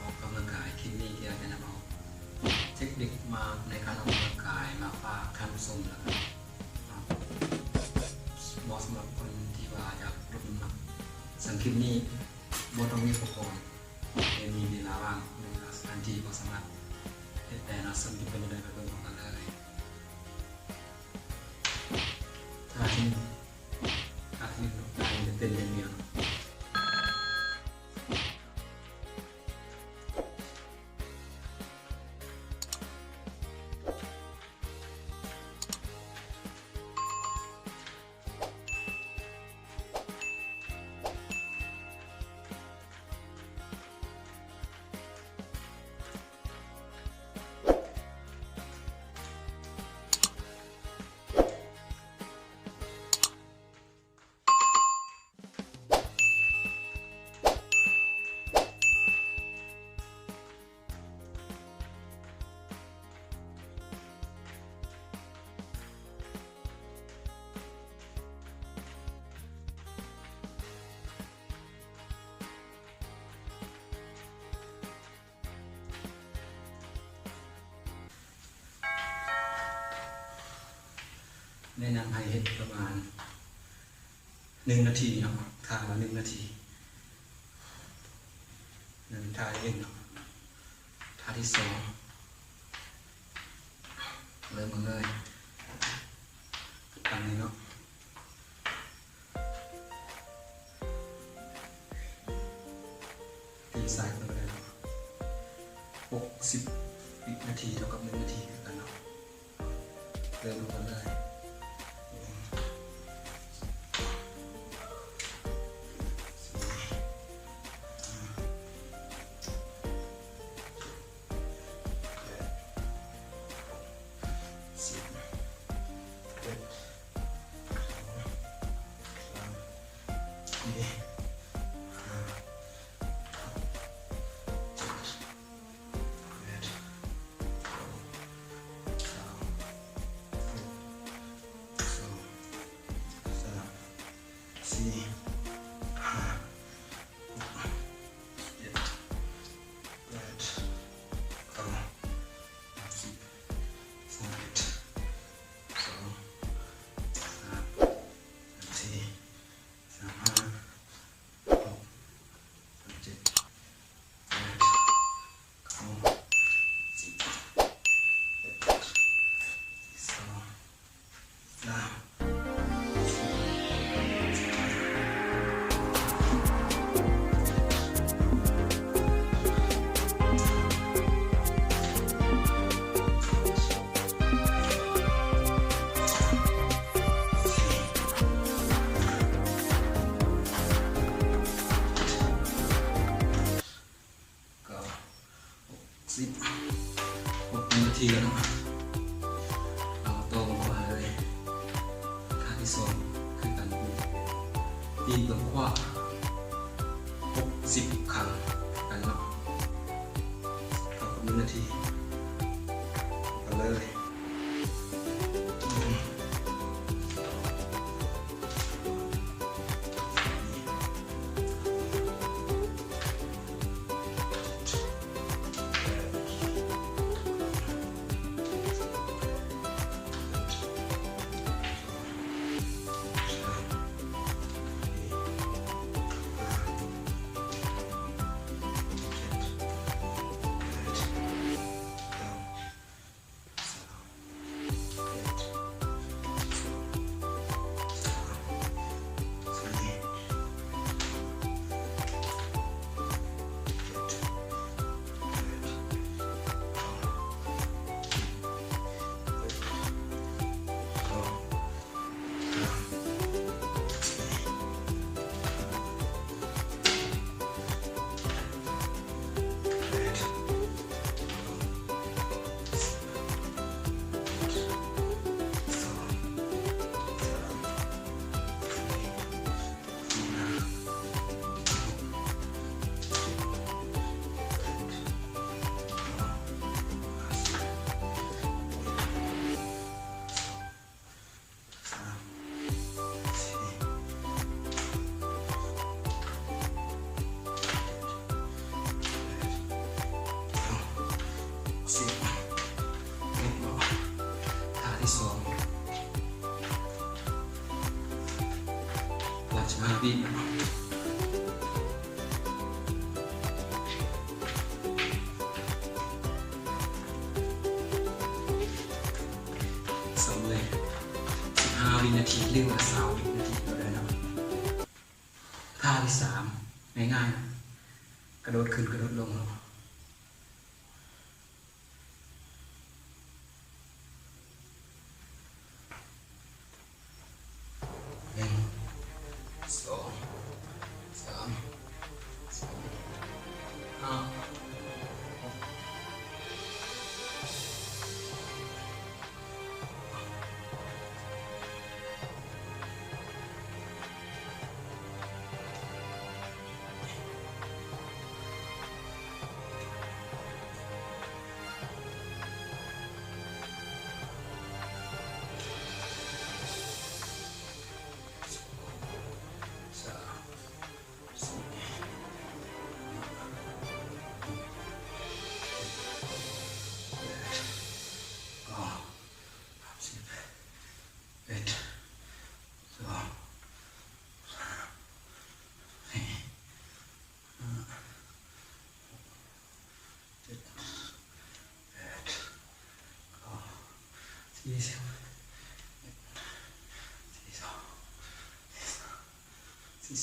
อกกำลังกายคลิปนี้เดี๋ยวจะนำเอาเทคนิคมาในการออกกำลังกายมาฝากท่านผู้ชมแล้วกันเหมาะสำหรับคนที่ว่าอยากลดน้ำหนักสังคลิปนี้บ่ต้องมีอุปกรณ์มีเวลาว่างหรือสถานที่ก็สามารถแต่นะซึ่งจะเป็นอะไรไปเบิ่งกันเลยท่าที่การเต้นเรียนแนะนำให้เห็นประมาณ1 นาทีเนาะทางละ1 นาทีท่าที่1เนาะท่าที่2เริ่มเลยตามนี้เนาะตีสายไปเลยเนาะ60 วินาทีเท่ากับ1 นาทีกันเนาะเริ่มกันเลย6 นาทีแล้วเนาะเอาตัวมาเลยท่าที่2คือการตีนเบื้องขวา60 ครั้งกันเนาะต่อ1 นาทีกันเลย วิสองเลย15 วินาทีหรือว่า20 วินาทีก็ได้นะท่าที่3ง่ายๆนะกระโดดขึ้นกระโดดลงเนาะ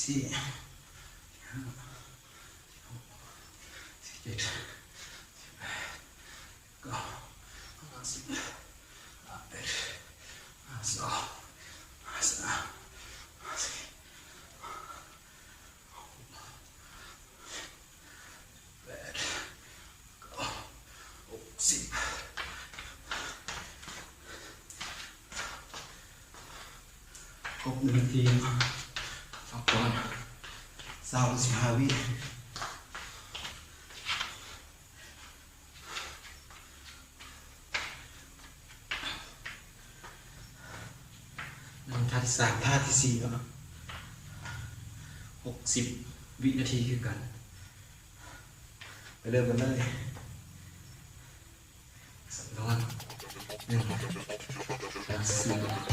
สี่ห้าหกเจ็ด8 9 10 11 12 13 ครบ1 นาทีพักก่อน15 วิท่าที่3ท่าที่4แล้ว60 วินาทีคือกันไปเริ่มกันเลยสักนอน1 2 4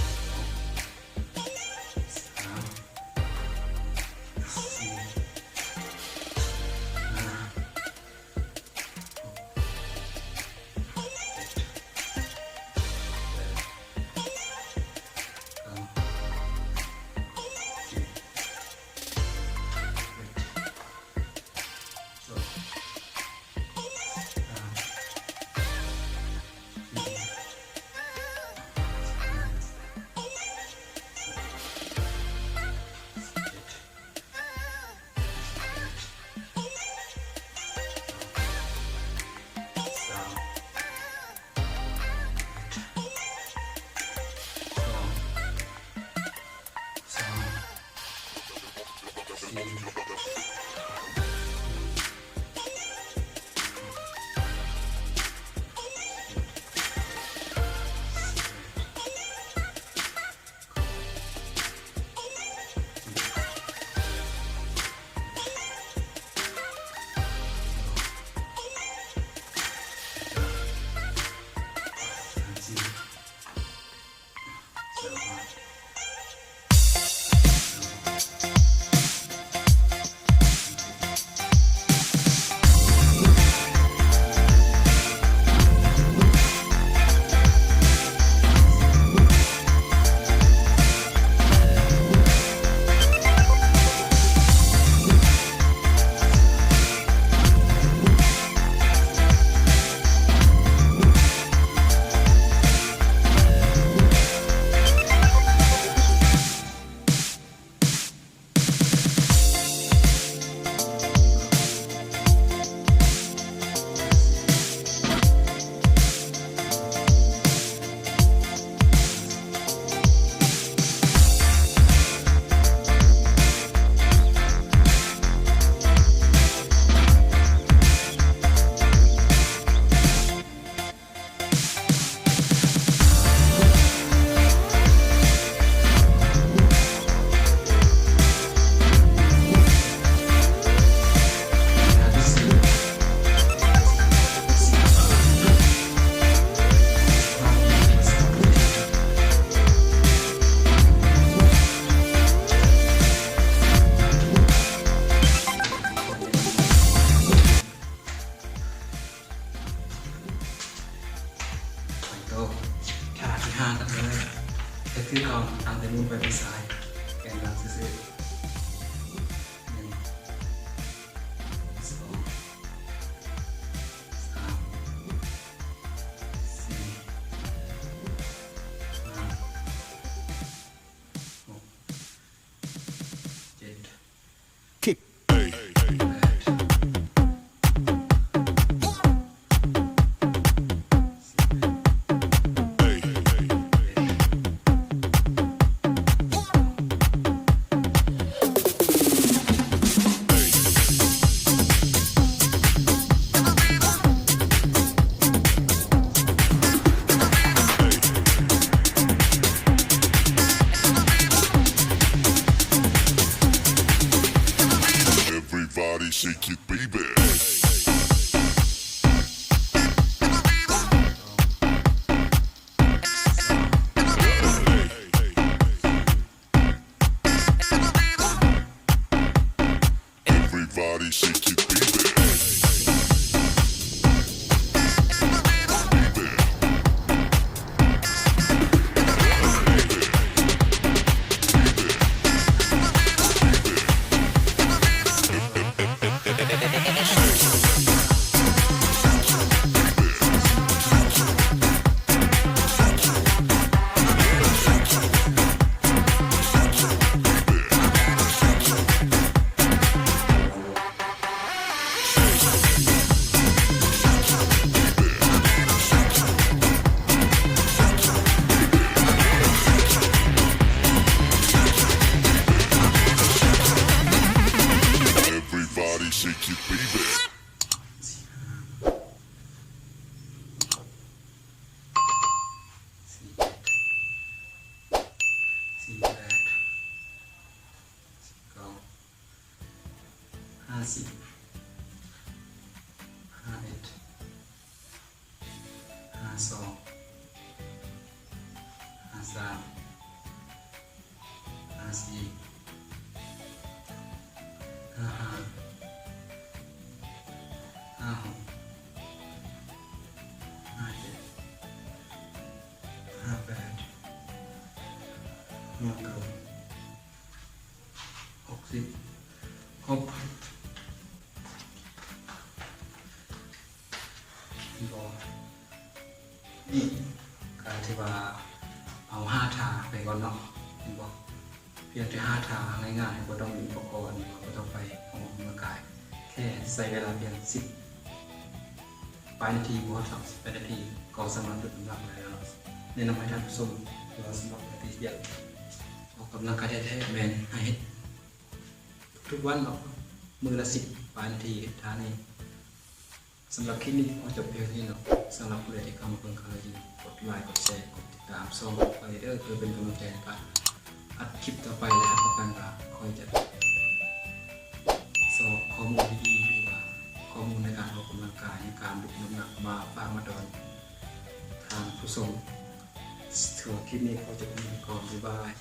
ท่าที่5กันเลยก็คือเอาทางแต่มือไปเป็นสายแกนหลังซื่อๆEverybody shake it, baby. Everybody shake it, baby. Everybody shake it, baby. ครบนี่การที่ว่าเอา5ทาไปก่อนเนาะเห็นบ่เพียงแต่5ทาง่ายๆบ่ต้องมีอุปกรณ์บ่ต้องไปออกกำลังกายแค่ใช้เวลาเพียง10 นาทีบ่ถึง18 นาทีก็สามารถลดน้ำหนักได้แล้วแนะนำให้ท่านผู้ชมว่าสำหรับที่อยากออกกำลังกายแท้ๆแม่นให้ทุกวันเนาะมือละ10 นาทีท่านี้สำหรับคลิปนี้ขอจบเพียงนี้เนาะสำหรับผู้ใดที่เข้ามาเพิ่งเข้ามายินกดไลค์กดแชร์กดติดตามส่งไปเด้อเพื่อเป็นกำลังใจในการอัดคลิปต่อไปและประกันว่าคอยจะส่งข้อมูลดีๆหรือว่าข้อมูลในการออกกำลังกายในการลดน้ำหนักมาฝากมาดอนทางผู้ชมถือว่าคลิปนี้ขอจบเพียงก่อนบ๊ายบาย